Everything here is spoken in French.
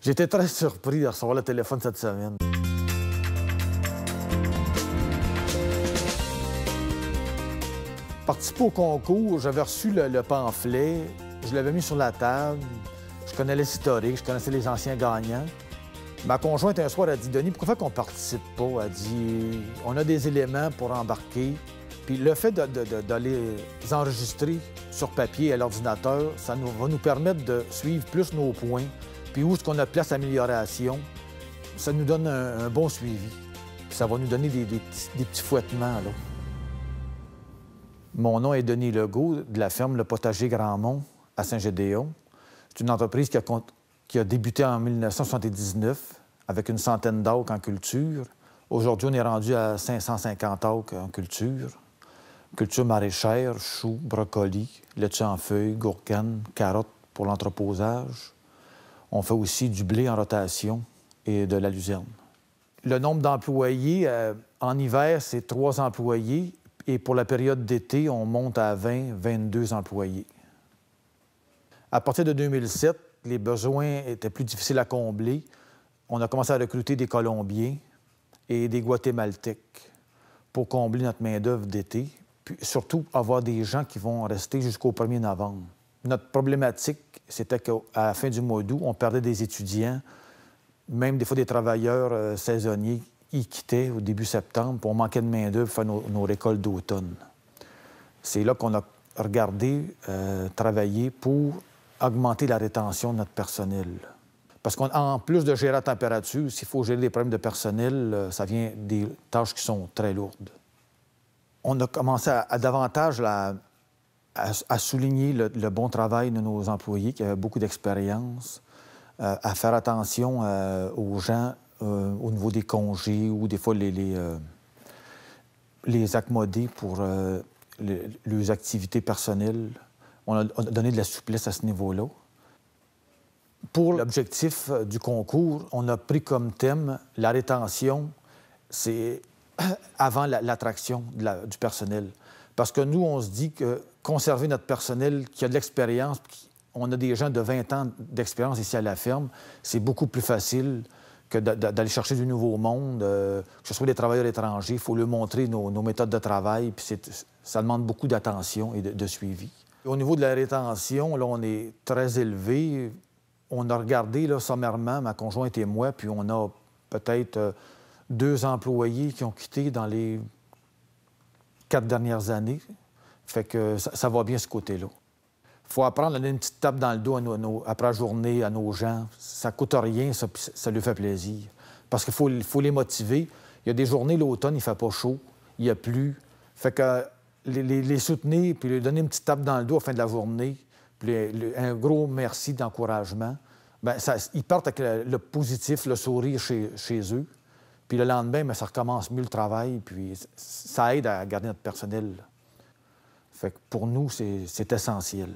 J'étais très surpris de recevoir le téléphone cette semaine. Participer au concours, j'avais reçu le pamphlet, je l'avais mis sur la table, je connais l'historique, je connaissais les anciens gagnants. Ma conjointe, un soir, a dit « Denis, pourquoi qu'on ne participe pas? » Elle dit « On a des éléments pour embarquer. » Puis le fait de les enregistrer sur papier à l'ordinateur, ça va nous permettre de suivre plus nos points, puis où est-ce qu'on a place d'amélioration. Ça nous donne un bon suivi. Puis ça va nous donner des petits fouettements, là. Mon nom est Denis Legault, de la ferme Le Potager Grandmont à Saint-Gédéon. C'est une entreprise qui a débuté en 1979 avec une centaine d'acres en culture. Aujourd'hui, on est rendu à 550 acres en culture. Culture maraîchère, choux, brocolis, laitue en feuilles, gourganes, carottes pour l'entreposage. On fait aussi du blé en rotation et de la luzerne. Le nombre d'employés, en hiver, c'est 3 employés. Et pour la période d'été, on monte à 20, 22 employés. À partir de 2007, les besoins étaient plus difficiles à combler. On a commencé à recruter des Colombiens et des Guatémaltèques pour combler notre main-d'œuvre d'été, puis surtout avoir des gens qui vont rester jusqu'au 1er novembre. Notre problématique, c'était qu'à la fin du mois d'août, on perdait des étudiants, même des fois des travailleurs saisonniers. Ils quittaient au début septembre, puis on manquait de main-d'œuvre pour faire nos récoltes d'automne. C'est là qu'on a regardé travailler pour augmenter la rétention de notre personnel. Parce qu'en plus de gérer la température, s'il faut gérer des problèmes de personnel, ça vient des tâches qui sont très lourdes. On a commencé à davantage à souligner le bon travail de nos employés qui avaient beaucoup d'expérience, à faire attention aux gens au niveau des congés ou des fois les accommoder pour leurs activités personnelles. On a donné de la souplesse à ce niveau-là. Pour l'objectif du concours, on a pris comme thème la rétention, c'est avant l'attraction du personnel. Parce que nous, on se dit que conserver notre personnel qui a de l'expérience, on a des gens de 20 ans d'expérience ici à la ferme, c'est beaucoup plus facile que d'aller chercher du nouveau monde, que ce soit des travailleurs étrangers. Il faut leur montrer nos méthodes de travail, puis ça demande beaucoup d'attention et de suivi. Au niveau de la rétention, là, on est très élevé. On a regardé là, sommairement, ma conjointe et moi, puis on a peut-être 2 employés qui ont quitté dans les 4 dernières années. Fait que ça va bien ce côté-là. Il faut apprendre à donner une petite tape dans le dos après la journée à nos gens. Ça ne coûte rien, ça leur fait plaisir. Parce qu'il faut les motiver. Il y a des journées, l'automne, il ne fait pas chaud, il a plu. Fait que les soutenir puis leur donner une petite tape dans le dos à la fin de la journée, puis un gros merci d'encouragement, bien, ils partent avec le positif, le sourire chez eux. Puis le lendemain, bien, ça recommence mieux le travail, puis ça aide à garder notre personnel. Fait que pour nous, c'est essentiel.